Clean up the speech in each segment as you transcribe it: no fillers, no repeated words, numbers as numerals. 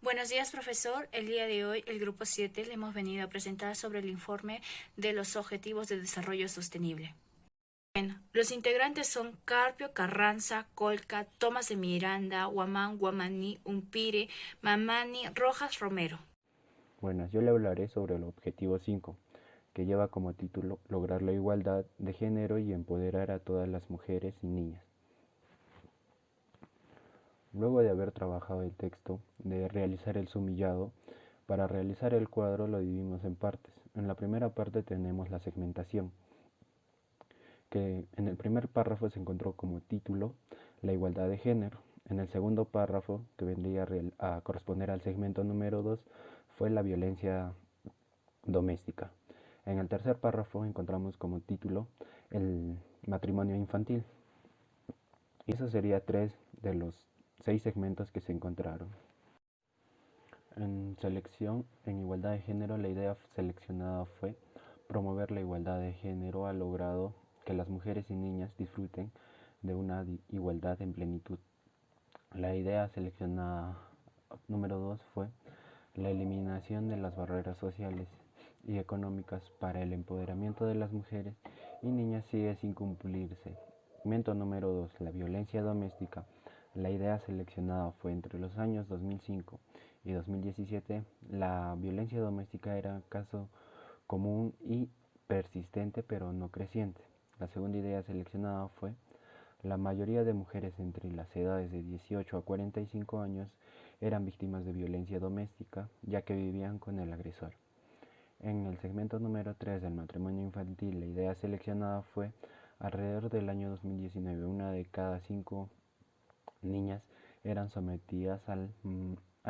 Buenos días, profesor. El día de hoy, el grupo 7 le hemos venido a presentar sobre el informe de los Objetivos de Desarrollo Sostenible. Bueno, los integrantes son Carpio, Carranza, Colca, Tomás de Miranda, Guamán, Guamaní, Umpire, Mamani, Rojas, Romero. Buenas, yo le hablaré sobre el objetivo 5, que lleva como título Lograr la igualdad de género y empoderar a todas las mujeres y niñas. Luego de haber trabajado el texto, de realizar el sumillado, para realizar el cuadro lo dividimos en partes. En la primera parte tenemos la segmentación, que en el primer párrafo se encontró como título la igualdad de género. En el segundo párrafo, que vendría a corresponder al segmento número 2, fue la violencia doméstica. En el tercer párrafo encontramos como título el matrimonio infantil. Y eso sería 3 de los 6 segmentos que se encontraron. En selección, en igualdad de género, la idea seleccionada fue promover la igualdad de género. Ha logrado que las mujeres y niñas disfruten de una igualdad en plenitud. La idea seleccionada número 2 fue la eliminación de las barreras sociales y económicas para el empoderamiento de las mujeres y niñas sigue sin cumplirse. Segmento número 2, la violencia doméstica. La idea seleccionada fue entre los años 2005 y 2017. La violencia doméstica era caso común y persistente pero no creciente. La segunda idea seleccionada fue la mayoría de mujeres entre las edades de 18 a 45 años eran víctimas de violencia doméstica, ya que vivían con el agresor. En el segmento número 3 del matrimonio infantil, la idea seleccionada fue alrededor del año 2019, una de cada 5 niñas eran sometidas al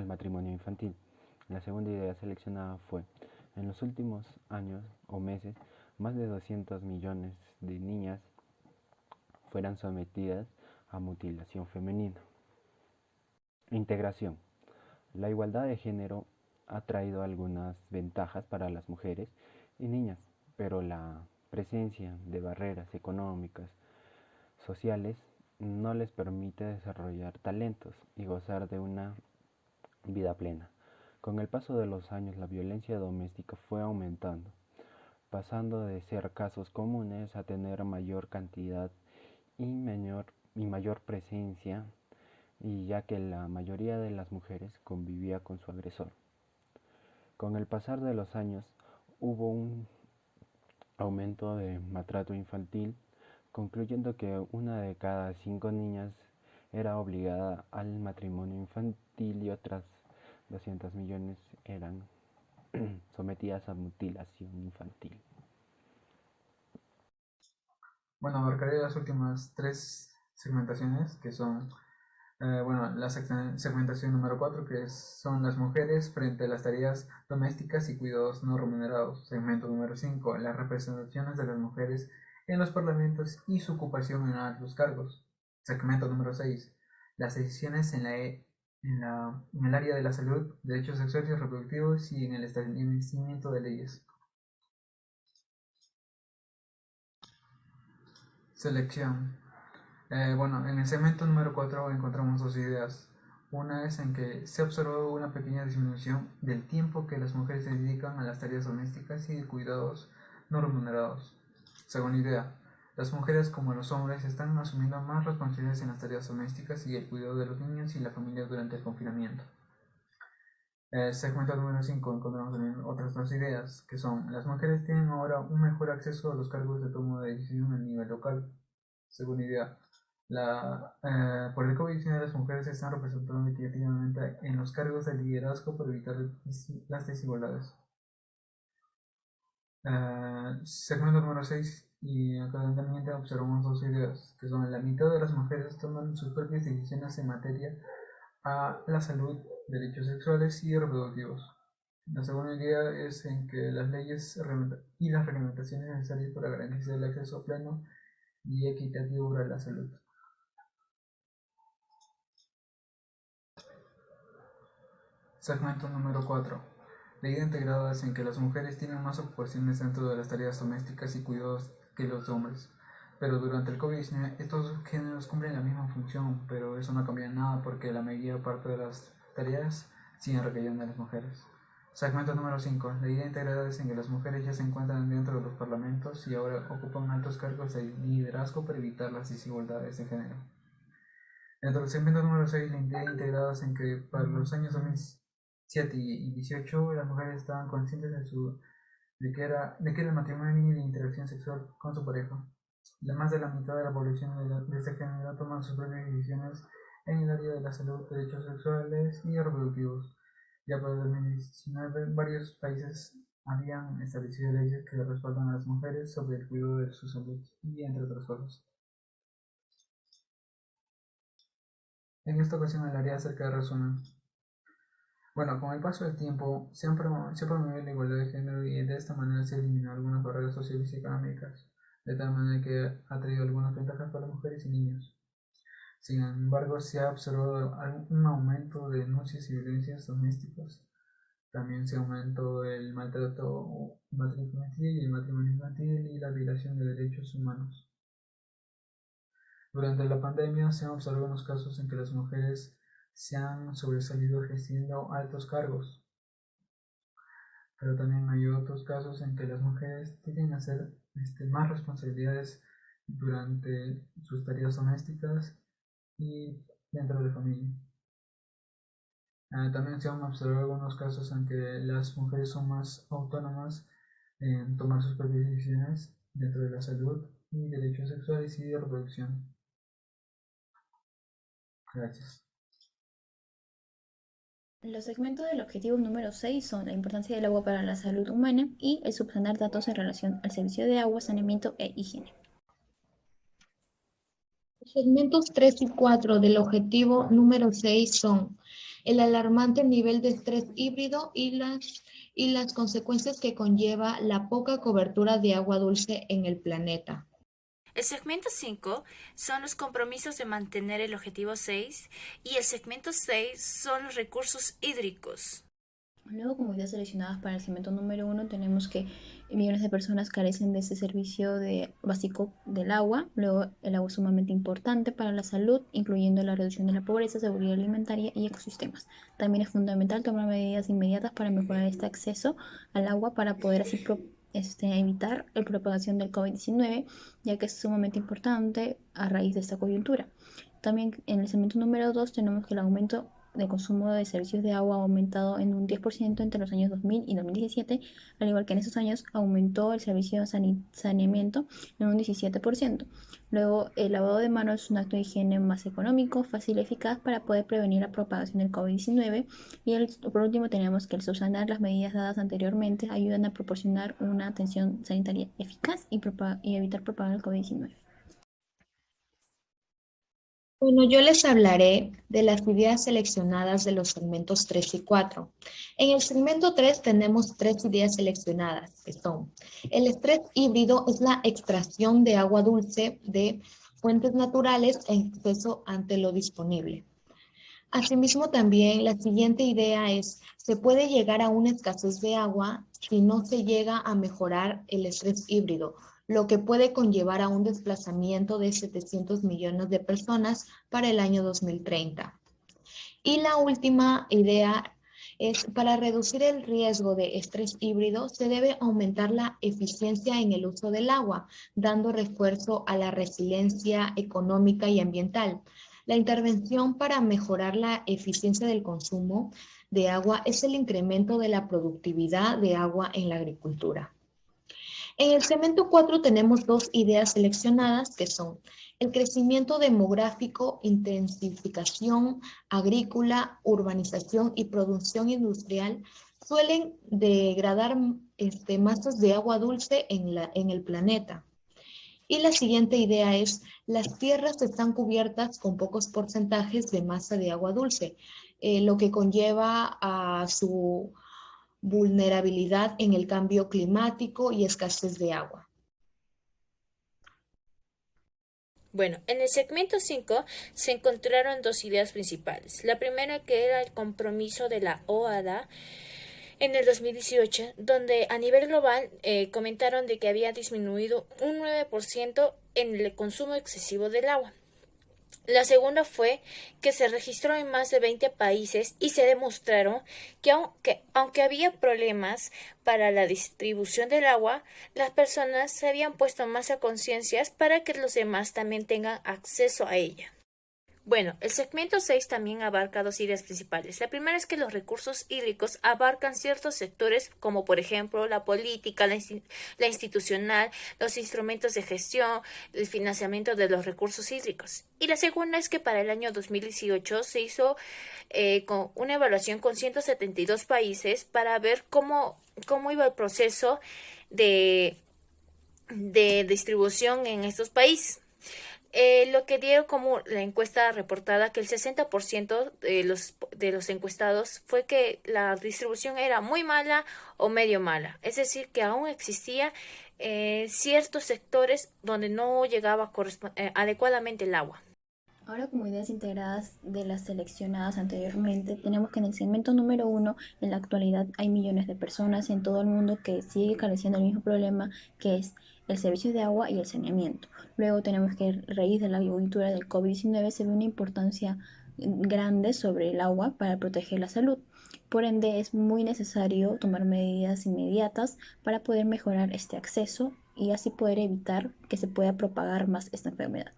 matrimonio infantil. La segunda idea seleccionada fue, en los últimos años o meses, más de 200 millones de niñas fueran sometidas a mutilación femenina. Integración. La igualdad de género ha traído algunas ventajas para las mujeres y niñas, pero la presencia de barreras económicas, sociales, no les permite desarrollar talentos y gozar de una vida plena. Con el paso de los años, la violencia doméstica fue aumentando, pasando de ser casos comunes a tener mayor cantidad y mayor presencia, y ya que la mayoría de las mujeres convivía con su agresor. Con el pasar de los años hubo un aumento de maltrato infantil, concluyendo que una de cada 5 niñas era obligada al matrimonio infantil y otras 200 millones eran sometidas a mutilación infantil. Bueno, abarcaré las últimas tres segmentaciones que son, la segmentación número 4 que son las mujeres frente a las tareas domésticas y cuidados no remunerados. Segmento número 5, las representaciones de las mujeres en los parlamentos y su ocupación en altos cargos. Segmento número 6, las decisiones en el área de la salud, derechos sexuales y reproductivos y en el establecimiento de leyes. Selección. En el segmento número 4 encontramos dos ideas. Una es en que se observó una pequeña disminución del tiempo que las mujeres se dedican a las tareas domésticas y de cuidados no remunerados. Segunda idea, las mujeres como los hombres están asumiendo más responsabilidades en las tareas domésticas y el cuidado de los niños y la familia durante el confinamiento. Segmento número 5 encontramos también otras dos ideas, que son las mujeres tienen ahora un mejor acceso a los cargos de toma de decisión a nivel local. Segunda idea, por el COVID-19 las mujeres se están representando equitativamente en los cargos de liderazgo para evitar las desigualdades. Segmento número 6 y acá también observamos dos ideas, que son la mitad de las mujeres toman sus propias decisiones en materia a la salud, derechos sexuales y reproductivos. La segunda idea es en que las leyes y las reglamentaciones necesarias para garantizar el acceso pleno y equitativo a la salud. Segmento número 4. La idea integrada es en que las mujeres tienen más ocupaciones dentro de las tareas domésticas y cuidados que los hombres. Pero durante el COVID-19 estos géneros cumplen la misma función, pero eso no cambia nada porque la mayor parte de las tareas siguen recayendo en las mujeres. Segmento número 5. La idea integrada es en que las mujeres ya se encuentran dentro de los parlamentos y ahora ocupan altos cargos de liderazgo para evitar las desigualdades de género. Dentro del segmento número 6, la idea integrada es en que para los años 2007 y 2018 las mujeres estaban conscientes de que era el matrimonio y la interacción sexual con su pareja. Más de la mitad de la población de este género toman sus propias decisiones en el área de la salud, derechos sexuales y reproductivos. Ya para el 2019, varios países habían establecido leyes que respaldan a las mujeres sobre el cuidado de su salud y entre otras cosas. En esta ocasión hablaré acerca de resumen. Bueno, con el paso del tiempo se promovió la igualdad de género y de esta manera se eliminó algunas barreras sociales y económicas, de tal manera que ha traído algunas ventajas para mujeres y niños. Sin embargo, se ha observado un aumento de denuncias y violencias domésticas. También se aumentó el maltrato infantil y el matrimonio infantil y la violación de derechos humanos. Durante la pandemia se han observado unos casos en que las mujeres se han sobresalido ejerciendo altos cargos, pero también hay otros casos en que las mujeres tienen que hacer más responsabilidades durante sus tareas domésticas y dentro de la familia. También se han observado algunos casos en que las mujeres son más autónomas en tomar sus propias decisiones dentro de la salud y derechos sexuales y de reproducción. Gracias. Los segmentos del objetivo número 6 son la importancia del agua para la salud humana y el subsanar datos en relación al servicio de agua, saneamiento e higiene. Los segmentos 3 y 4 del objetivo número 6 son el alarmante nivel de estrés híbrido y las consecuencias que conlleva la poca cobertura de agua dulce en el planeta. El segmento 5 son los compromisos de mantener el objetivo 6 y el segmento 6 son los recursos hídricos. Luego, como ideas seleccionadas para el segmento número 1, tenemos que millones de personas carecen de este servicio básico del agua. Luego, el agua es sumamente importante para la salud, incluyendo la reducción de la pobreza, seguridad alimentaria y ecosistemas. También es fundamental tomar medidas inmediatas para mejorar este acceso al agua para poder así evitar la propagación del COVID-19, ya que es sumamente importante a raíz de esta coyuntura. También en el segmento número 2 tenemos que el aumento de consumo de servicios de agua ha aumentado en un 10% entre los años 2000 y 2017, al igual que en esos años aumentó el servicio de saneamiento en un 17%. Luego, el lavado de manos es un acto de higiene más económico, fácil y eficaz para poder prevenir la propagación del COVID-19. Y por último, tenemos que el subsanar las medidas dadas anteriormente ayudan a proporcionar una atención sanitaria eficaz y evitar propagar el COVID-19. Bueno, yo les hablaré de las ideas seleccionadas de los segmentos 3 y 4. En el segmento 3 tenemos 3 ideas seleccionadas, que son: el estrés híbrido es la extracción de agua dulce de fuentes naturales en exceso ante lo disponible. Asimismo, también la siguiente idea es: se puede llegar a una escasez de agua si no se llega a mejorar el estrés híbrido, lo que puede conllevar a un desplazamiento de 700 millones de personas para el año 2030. Y la última idea es: para reducir el riesgo de estrés híbrido, se debe aumentar la eficiencia en el uso del agua, dando refuerzo a la resiliencia económica y ambiental. La intervención para mejorar la eficiencia del consumo de agua es el incremento de la productividad de agua en la agricultura. En el segmento 4 tenemos 2 ideas seleccionadas, que son: el crecimiento demográfico, intensificación agrícola, urbanización y producción industrial suelen degradar masas de agua dulce en el planeta. Y la siguiente idea es: las tierras están cubiertas con pocos porcentajes de masa de agua dulce, lo que conlleva a su vulnerabilidad en el cambio climático y escasez de agua. Bueno, en el segmento 5 se encontraron dos ideas principales. La primera, que era el compromiso de la OADA en el 2018, donde a nivel global comentaron de que había disminuido un 9% en el consumo excesivo del agua. La segunda fue que se registró en más de 20 países y se demostraron que aunque había problemas para la distribución del agua, las personas se habían puesto más a conciencias para que los demás también tengan acceso a ella. Bueno, el segmento 6 también abarca dos ideas principales. La primera es que los recursos hídricos abarcan ciertos sectores como por ejemplo la política, la institucional, los instrumentos de gestión, el financiamiento de los recursos hídricos. Y la segunda es que para el año 2018 se hizo con una evaluación con 172 países para ver cómo iba el proceso de, de distribución en estos países. Lo que dieron como la encuesta reportada que el 60% de los encuestados fue que la distribución era muy mala o medio mala. Es decir, que aún existía ciertos sectores donde no llegaba adecuadamente el agua. Ahora, como ideas integradas de las seleccionadas anteriormente, tenemos que en el segmento número 1, en la actualidad hay millones de personas en todo el mundo que sigue careciendo del mismo problema, que es el servicio de agua y el saneamiento. Luego tenemos que, a raíz de la coyuntura del COVID-19, se ve una importancia grande sobre el agua para proteger la salud. Por ende, es muy necesario tomar medidas inmediatas para poder mejorar este acceso y así poder evitar que se pueda propagar más esta enfermedad.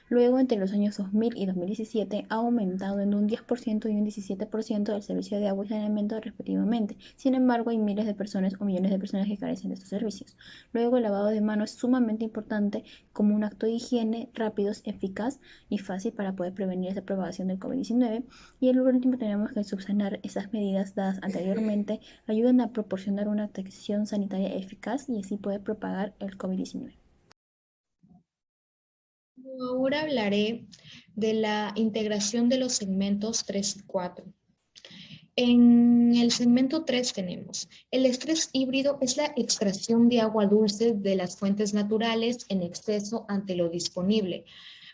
Luego, entre los años 2000 y 2017, ha aumentado en un 10% y un 17% el servicio de agua y saneamiento respectivamente. Sin embargo, hay miles de personas o millones de personas que carecen de estos servicios. Luego, el lavado de manos es sumamente importante como un acto de higiene rápido, eficaz y fácil para poder prevenir esa propagación del COVID-19. Y el último, tenemos que subsanar esas medidas dadas anteriormente ayudan a proporcionar una atención sanitaria eficaz y así poder propagar el COVID-19. Ahora hablaré de la integración de los segmentos 3 y 4. En el segmento 3 tenemos, el estrés híbrido es la extracción de agua dulce de las fuentes naturales en exceso ante lo disponible.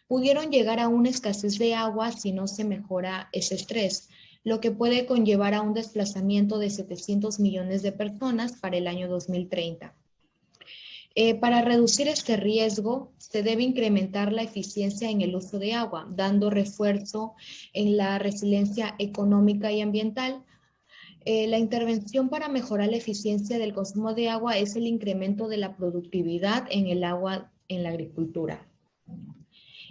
Pudieron llegar a una escasez de agua si no se mejora ese estrés, lo que puede conllevar a un desplazamiento de 700 millones de personas para el año 2030. Para reducir este riesgo, se debe incrementar la eficiencia en el uso de agua, dando refuerzo en la resiliencia económica y ambiental. La intervención para mejorar la eficiencia del consumo de agua es el incremento de la productividad en el agua en la agricultura.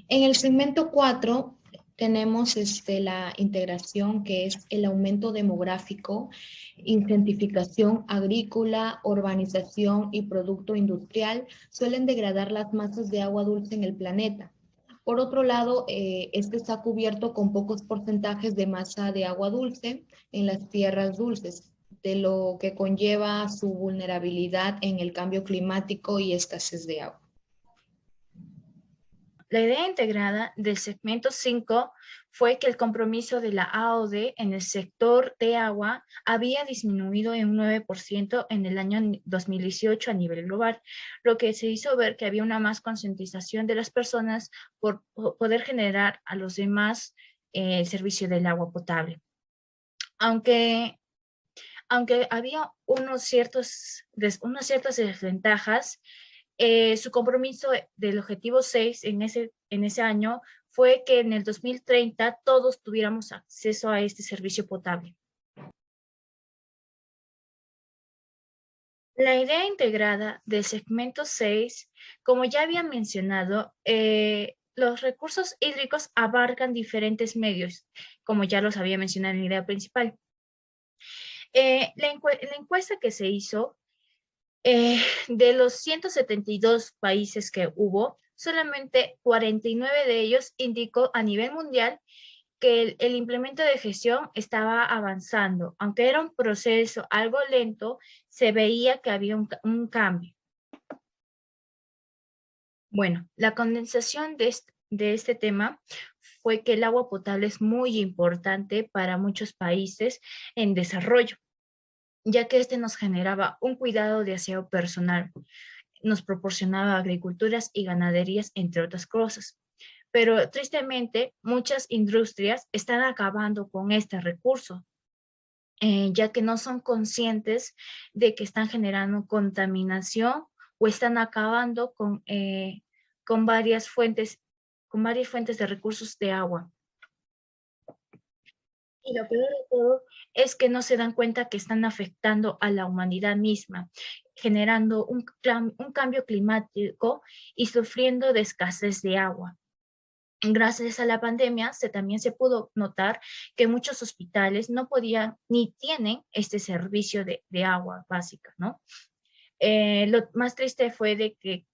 En el segmento 4 tenemos la integración que es el aumento demográfico, incentificación agrícola, urbanización y producto industrial suelen degradar las masas de agua dulce en el planeta. Por otro lado, este está cubierto con pocos porcentajes de masa de agua dulce en las tierras dulces, de lo que conlleva su vulnerabilidad en el cambio climático y escasez de agua. La idea integrada del segmento 5 fue que el compromiso de la AOD en el sector de agua había disminuido en un 9% en el año 2018 a nivel global, lo que se hizo ver que había una más concientización de las personas por poder generar a los demás el servicio del agua potable. Aunque había unas ciertas desventajas, su compromiso del objetivo 6 en ese año fue que en el 2030 todos tuviéramos acceso a este servicio potable. La idea integrada del segmento 6, como ya había mencionado, los recursos hídricos abarcan diferentes medios, como ya los había mencionado en la idea principal. La encuesta que se hizo, de los 172 países que hubo, solamente 49 de ellos indicó a nivel mundial que el implemento de gestión estaba avanzando. Aunque era un proceso algo lento, se veía que había un cambio. Bueno, la condensación de este tema fue que el agua potable es muy importante para muchos países en desarrollo, ya que este nos generaba un cuidado de aseo personal, nos proporcionaba agriculturas y ganaderías, entre otras cosas. Pero tristemente, muchas industrias están acabando con este recurso, ya que no son conscientes de que están generando contaminación o están acabando con varias fuentes con varias fuentes de recursos de agua. Y lo peor de todo es que no se dan cuenta que están afectando a la humanidad misma, generando un cambio climático y sufriendo de escasez de agua. Gracias a la pandemia también se pudo notar que muchos hospitales no podían ni tienen este servicio de agua básica, ¿no? Lo más triste fue de que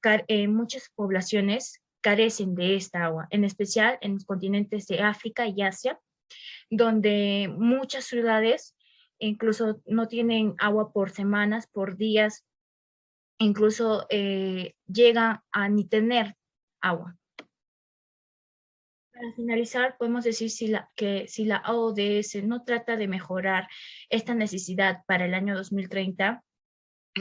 muchas poblaciones carecen de esta agua, en especial en los continentes de África y Asia, donde muchas ciudades incluso no tienen agua por semanas, por días, incluso llegan a ni tener agua. Para finalizar, podemos decir que si la ODS no trata de mejorar esta necesidad para el año 2030,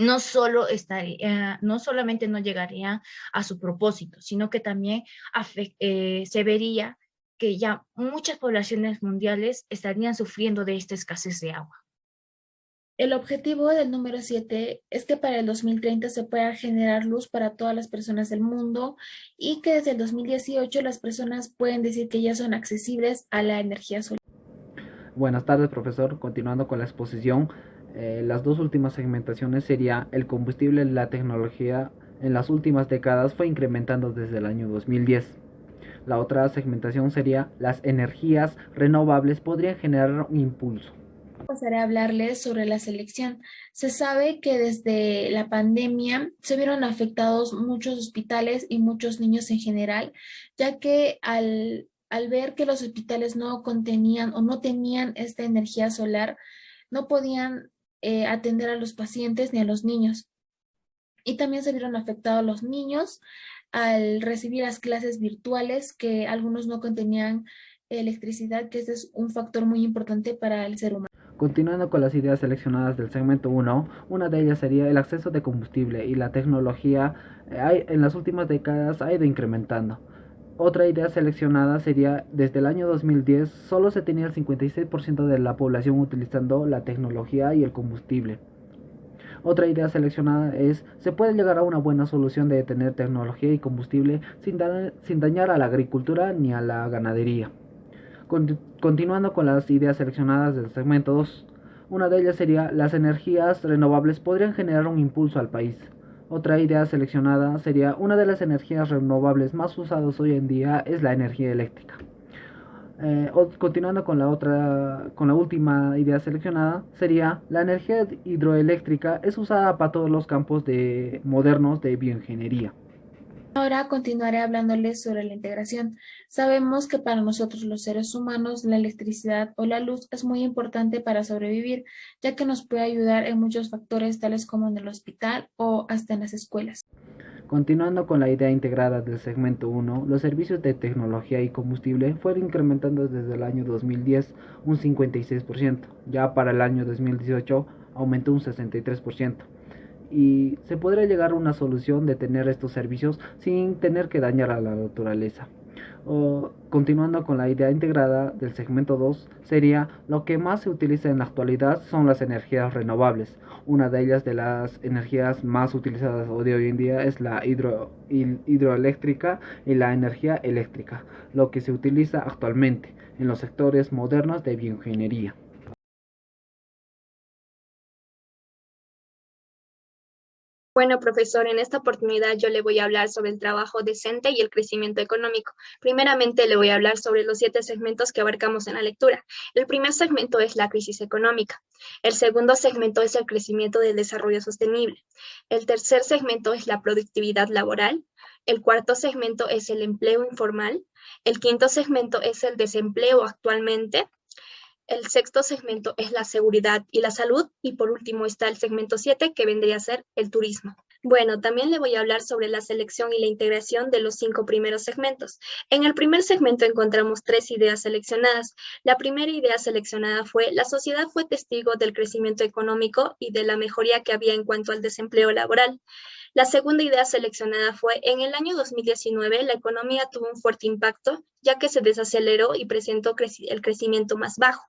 no solamente no llegaría a su propósito, sino que también se vería que ya muchas poblaciones mundiales estarían sufriendo de esta escasez de agua. El objetivo del número 7 es que para el 2030 se pueda generar luz para todas las personas del mundo y que desde el 2018 las personas pueden decir que ya son accesibles a la energía solar. Buenas tardes, profesor. Continuando con la exposición, las dos últimas segmentaciones sería el combustible. La tecnología en las últimas décadas fue incrementando desde el año 2010. La otra segmentación sería las energías renovables podrían generar un impulso. Pasaré a hablarles sobre la selección. Se sabe que desde la pandemia se vieron afectados muchos hospitales y muchos niños en general, ya que al ver que los hospitales no contenían o no tenían esta energía solar, no podían atender a los pacientes ni a los niños. Y también se vieron afectados los niños al recibir las clases virtuales, que algunos no contenían electricidad, que este es un factor muy importante para el ser humano. Continuando con las ideas seleccionadas del segmento 1, una de ellas sería el acceso de combustible y la tecnología en las últimas décadas ha ido incrementando. Otra idea seleccionada sería, desde el año 2010 solo se tenía el 56% de la población utilizando la tecnología y el combustible. Otra idea seleccionada es, se puede llegar a una buena solución de tener tecnología y combustible sin dañar a la agricultura ni a la ganadería. Continuando con las ideas seleccionadas del segmento 2, una de ellas sería, las energías renovables podrían generar un impulso al país. Otra idea seleccionada sería, una de las energías renovables más usadas hoy en día es la energía eléctrica. Continuando con la última idea seleccionada, sería, la energía hidroeléctrica es usada para todos los campos modernos de bioingeniería. Ahora continuaré hablándoles sobre la integración. Sabemos que para nosotros los seres humanos la electricidad o la luz es muy importante para sobrevivir, ya que nos puede ayudar en muchos factores tales como en el hospital o hasta en las escuelas. Continuando con la idea integrada del segmento 1, los servicios de tecnología y combustible fueron incrementando desde el año 2010 un 56%, ya para el año 2018 aumentó un 63%. Y se podría llegar a una solución de tener estos servicios sin tener que dañar a la naturaleza. Continuando con la idea integrada del segmento 2, sería, lo que más se utiliza en la actualidad son las energías renovables. Una de ellas, de las energías más utilizadas de hoy en día, es la hidroeléctrica y la energía eléctrica, lo que se utiliza actualmente en los sectores modernos de bioingeniería. Bueno, profesor, en esta oportunidad yo le voy a hablar sobre el trabajo decente y el crecimiento económico. Primeramente, le voy a hablar sobre los 7 segmentos que abarcamos en la lectura. El primer segmento es la crisis económica. El segundo segmento es el crecimiento del desarrollo sostenible. El tercer segmento es la productividad laboral. El cuarto segmento es el empleo informal. El quinto segmento es el desempleo actualmente. El sexto segmento es la seguridad y la salud, y por último está el segmento 7, que vendría a ser el turismo. Bueno, también le voy a hablar sobre la selección y la integración de los 5 primeros segmentos. En el primer segmento encontramos 3 ideas seleccionadas. La primera idea seleccionada fue, la sociedad fue testigo del crecimiento económico y de la mejoría que había en cuanto al desempleo laboral. La segunda idea seleccionada fue, en el año 2019 la economía tuvo un fuerte impacto, ya que se desaceleró y presentó el crecimiento más bajo.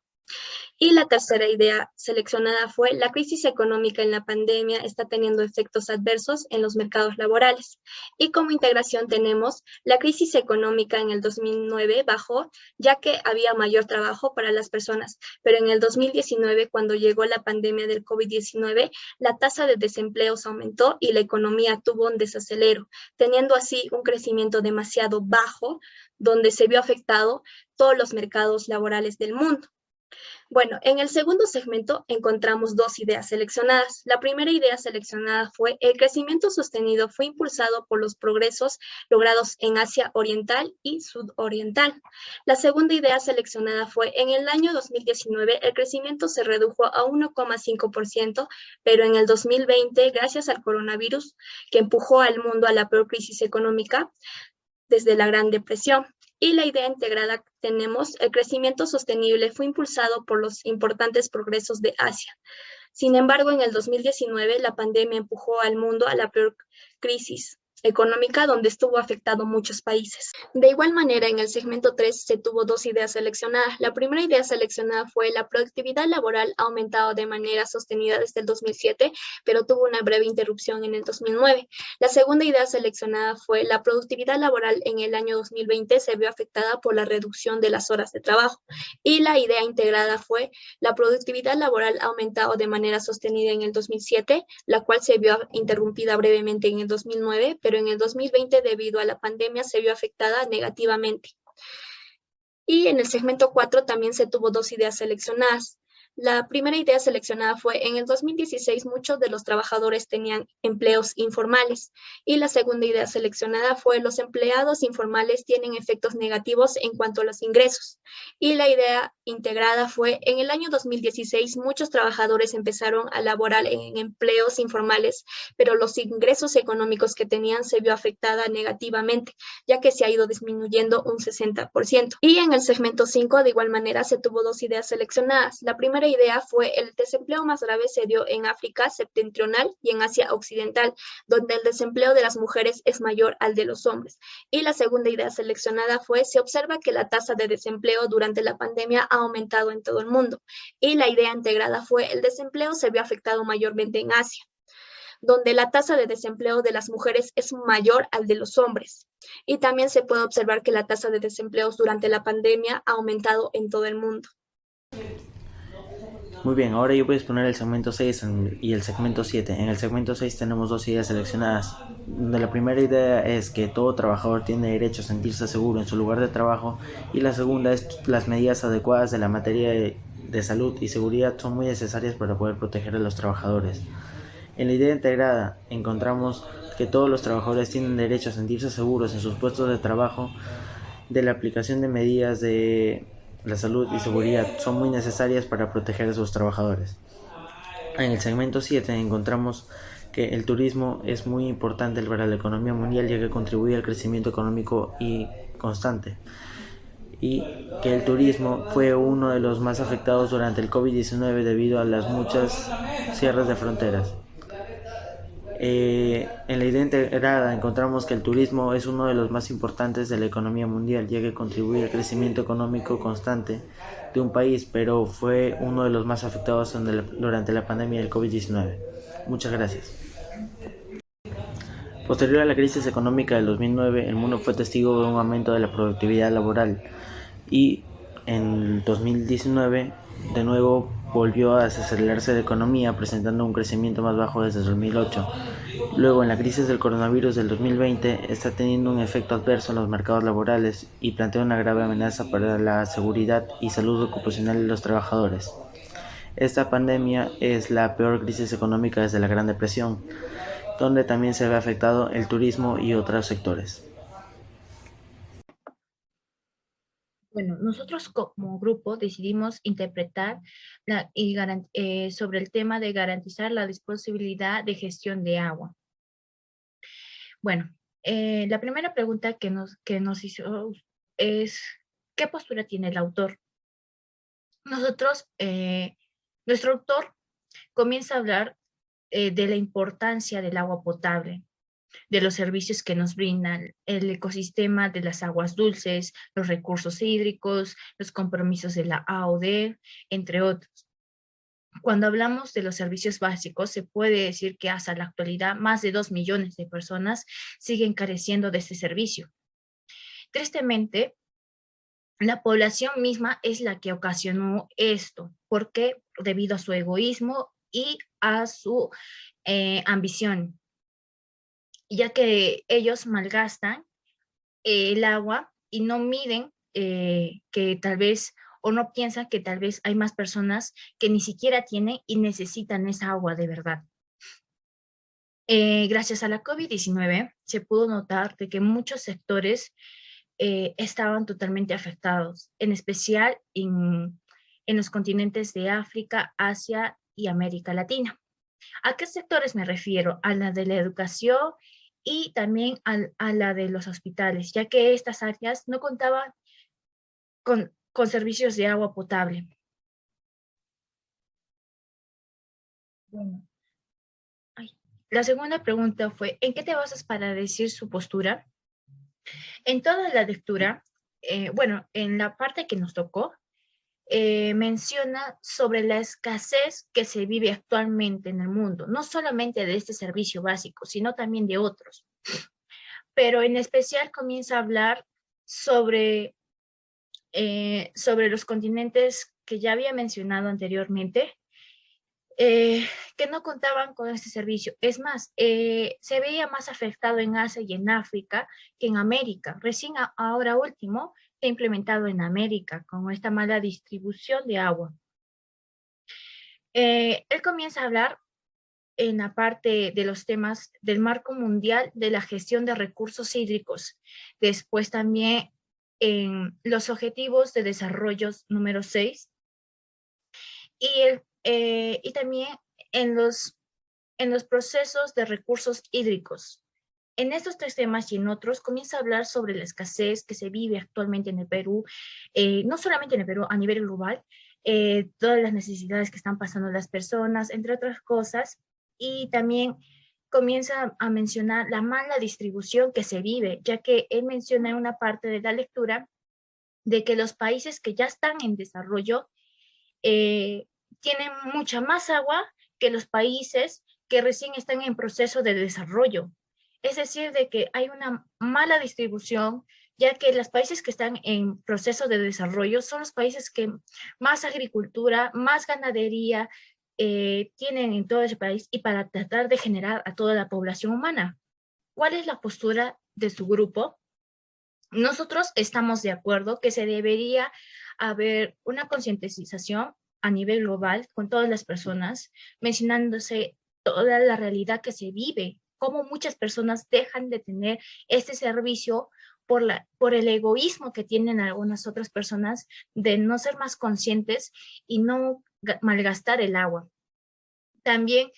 Y la tercera idea seleccionada fue: la crisis económica en la pandemia está teniendo efectos adversos en los mercados laborales. Y como integración tenemos: la crisis económica en el 2009 bajó ya que había mayor trabajo para las personas, pero en el 2019, cuando llegó la pandemia del COVID-19, la tasa de desempleo se aumentó y la economía tuvo un desacelero, teniendo así un crecimiento demasiado bajo, donde se vio afectado todos los mercados laborales del mundo. Bueno, en el segundo segmento encontramos dos ideas seleccionadas. La primera idea seleccionada fue: el crecimiento sostenido fue impulsado por los progresos logrados en Asia Oriental y Sudoriental. La segunda idea seleccionada fue: en el año 2019 el crecimiento se redujo a 1,5%, pero en el 2020, gracias al coronavirus, que empujó al mundo a la peor crisis económica desde la Gran Depresión. Y la idea integrada tenemos: el crecimiento sostenible fue impulsado por los importantes progresos de Asia. Sin embargo, en el 2019 la pandemia empujó al mundo a la peor crisis económica, donde estuvo afectado muchos países. De igual manera, en el segmento 3 se tuvo dos ideas seleccionadas. La primera idea seleccionada fue: la productividad laboral ha aumentado de manera sostenida desde el 2007, pero tuvo una breve interrupción en el 2009. La segunda idea seleccionada fue: la productividad laboral en el año 2020 se vio afectada por la reducción de las horas de trabajo. Y la idea integrada fue: la productividad laboral ha aumentado de manera sostenida en el 2007, la cual se vio interrumpida brevemente en el 2009, pero en el 2020, debido a la pandemia, se vio afectada negativamente. Y en el segmento 4 también se tuvo dos ideas seleccionadas. La primera idea seleccionada fue: en el 2016 muchos de los trabajadores tenían empleos informales. Y la segunda idea seleccionada fue: los empleados informales tienen efectos negativos en cuanto a los ingresos. Y la idea integrada fue: en el año 2016 muchos trabajadores empezaron a laborar en empleos informales, pero los ingresos económicos que tenían se vio afectada negativamente, ya que se ha ido disminuyendo un 60%. Y en el segmento 5 de igual manera se tuvo dos ideas seleccionadas. La primera idea fue: el desempleo más grave se dio en África septentrional y en Asia occidental, donde el desempleo de las mujeres es mayor al de los hombres. Y la segunda idea seleccionada fue: se observa que la tasa de desempleo durante la pandemia ha aumentado en todo el mundo. Y la idea integrada fue: el desempleo se vio afectado mayormente en Asia, donde la tasa de desempleo de las mujeres es mayor al de los hombres. Y también se puede observar que la tasa de desempleo durante la pandemia ha aumentado en todo el mundo. Muy bien, ahora yo voy a exponer el segmento 6 y el segmento 7. En el segmento 6 tenemos dos ideas seleccionadas. La primera idea es que todo trabajador tiene derecho a sentirse seguro en su lugar de trabajo, y la segunda es: las medidas adecuadas de la materia de salud y seguridad son muy necesarias para poder proteger a los trabajadores. En la idea integrada encontramos que todos los trabajadores tienen derecho a sentirse seguros en sus puestos de trabajo, de la aplicación de medidas de la salud y seguridad son muy necesarias para proteger a sus trabajadores. En el segmento 7 encontramos que el turismo es muy importante para la economía mundial, ya que contribuye al crecimiento económico y constante, y que el turismo fue uno de los más afectados durante el COVID-19 debido a las muchas cierres de fronteras. En la idea integrada encontramos que el turismo es uno de los más importantes de la economía mundial, ya que contribuye al crecimiento económico constante de un país, pero fue uno de los más afectados durante la pandemia del COVID-19. Muchas gracias. Posterior a la crisis económica del 2009, el mundo fue testigo de un aumento de la productividad laboral, y en 2019 de nuevo volvió a desacelerarse la economía, presentando un crecimiento más bajo desde 2008. Luego, en la crisis del coronavirus del 2020, está teniendo un efecto adverso en los mercados laborales y plantea una grave amenaza para la seguridad y salud ocupacional de los trabajadores. Esta pandemia es la peor crisis económica desde la Gran Depresión, donde también se ve afectado el turismo y otros sectores. Bueno, nosotros como grupo decidimos interpretar sobre el tema de garantizar la disponibilidad de gestión de agua. Bueno, la primera pregunta que nos hizo es: ¿qué postura tiene el autor? Nuestro autor comienza a hablar de la importancia del agua potable, de los servicios que nos brindan el ecosistema de las aguas dulces, los recursos hídricos, los compromisos de la AOD, entre otros. Cuando hablamos de los servicios básicos, se puede decir que hasta la actualidad más de 2 millones de personas siguen careciendo de este servicio. Tristemente, la población misma es la que ocasionó esto. ¿Por qué? Debido a su egoísmo y a su ambición, ya que ellos malgastan el agua y no miden que tal vez, o no piensan que tal vez hay más personas que ni siquiera tienen y necesitan esa agua de verdad. Gracias a la COVID-19 se pudo notar de que muchos sectores estaban totalmente afectados, en especial en los continentes de África, Asia y América Latina. ¿A qué sectores me refiero? A la de la educación y también a la de los hospitales, ya que estas áreas no contaban con servicios de agua potable. Bueno, la segunda pregunta fue, ¿en qué te basas para decir su postura? En toda la lectura, bueno, en la parte que nos tocó, menciona sobre la escasez que se vive actualmente en el mundo, no solamente de este servicio básico, sino también de otros. Pero en especial comienza a hablar sobre los continentes que ya había mencionado anteriormente, que no contaban con este servicio. Es más, se veía más afectado en Asia y en África que en América. Recién ahora último se ha implementado en América con esta mala distribución de agua. Él comienza a hablar en la parte de los temas del marco mundial de la gestión de recursos hídricos. Después también en los objetivos de desarrollo número 6 y también en los procesos de recursos hídricos. En estos tres temas y en otros comienza a hablar sobre la escasez que se vive actualmente en el Perú, no solamente en el Perú, a nivel global, todas las necesidades que están pasando las personas, entre otras cosas, y también comienza a mencionar la mala distribución que se vive, ya que él menciona en una parte de la lectura de que los países que ya están en desarrollo tienen mucha más agua que los países que recién están en proceso de desarrollo. Es decir, de que hay una mala distribución, ya que los países que están en proceso de desarrollo son los países que más agricultura, más ganadería tienen en todo ese país y para tratar de generar a toda la población humana. ¿Cuál es la postura de su grupo? Nosotros estamos de acuerdo que se debería haber una concientización a nivel global con todas las personas, mencionándose toda la realidad que se vive, cómo muchas personas dejan de tener este servicio por el egoísmo que tienen algunas otras personas de no ser más conscientes y no malgastar el agua. También,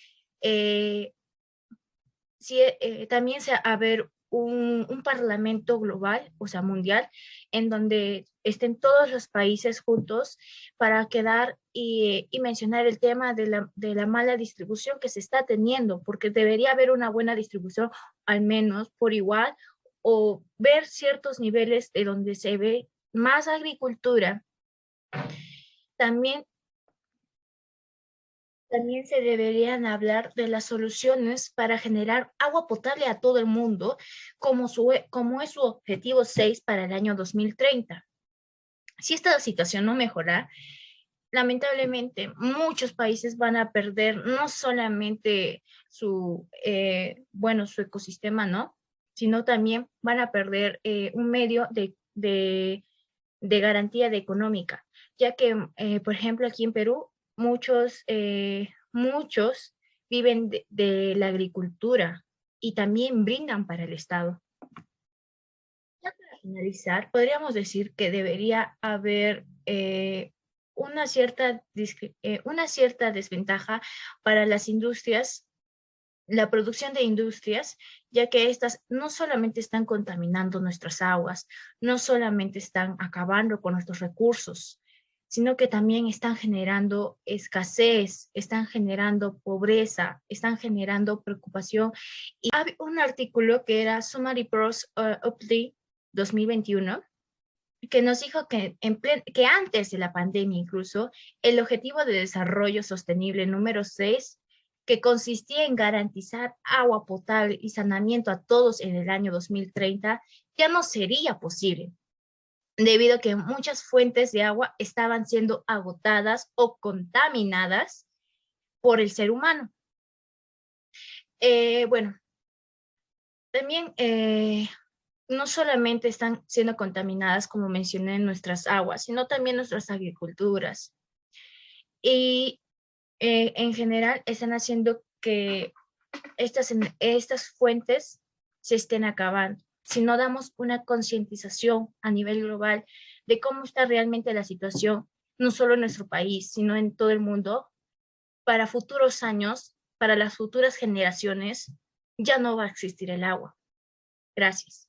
también se haber un parlamento global, o sea, mundial, en donde estén todos los países juntos para quedar y mencionar el tema de la mala distribución que se está teniendo, porque debería haber una buena distribución, al menos por igual, o ver ciertos niveles de donde se ve más agricultura. También se deberían hablar de las soluciones para generar agua potable a todo el mundo, como es su objetivo 6 para el año 2030. Si esta situación no mejora, lamentablemente muchos países van a perder no solamente su ecosistema, ¿no? Sino también van a perder un medio de garantía económica, ya que, por ejemplo, aquí en Perú, muchos viven de la agricultura y también brindan para el Estado. Ya para finalizar, podríamos decir que debería haber una cierta desventaja para las industrias, la producción de industrias, ya que estas no solamente están contaminando nuestras aguas, no solamente están acabando con nuestros recursos, sino que también están generando escasez, están generando pobreza, están generando preocupación. Y había un artículo que era Summary Pros Update 2021, que nos dijo que, que antes de la pandemia incluso, el Objetivo de Desarrollo Sostenible número 6, que consistía en garantizar agua potable y saneamiento a todos en el año 2030, ya no sería posible, debido a que muchas fuentes de agua estaban siendo agotadas o contaminadas por el ser humano. Bueno, también no solamente están siendo contaminadas, como mencioné, nuestras aguas, sino también nuestras agriculturas. Y en general están haciendo que estas fuentes se estén acabando. Si no damos una concientización a nivel global de cómo está realmente la situación, no solo en nuestro país, sino en todo el mundo, para futuros años, para las futuras generaciones, ya no va a existir el agua. Gracias.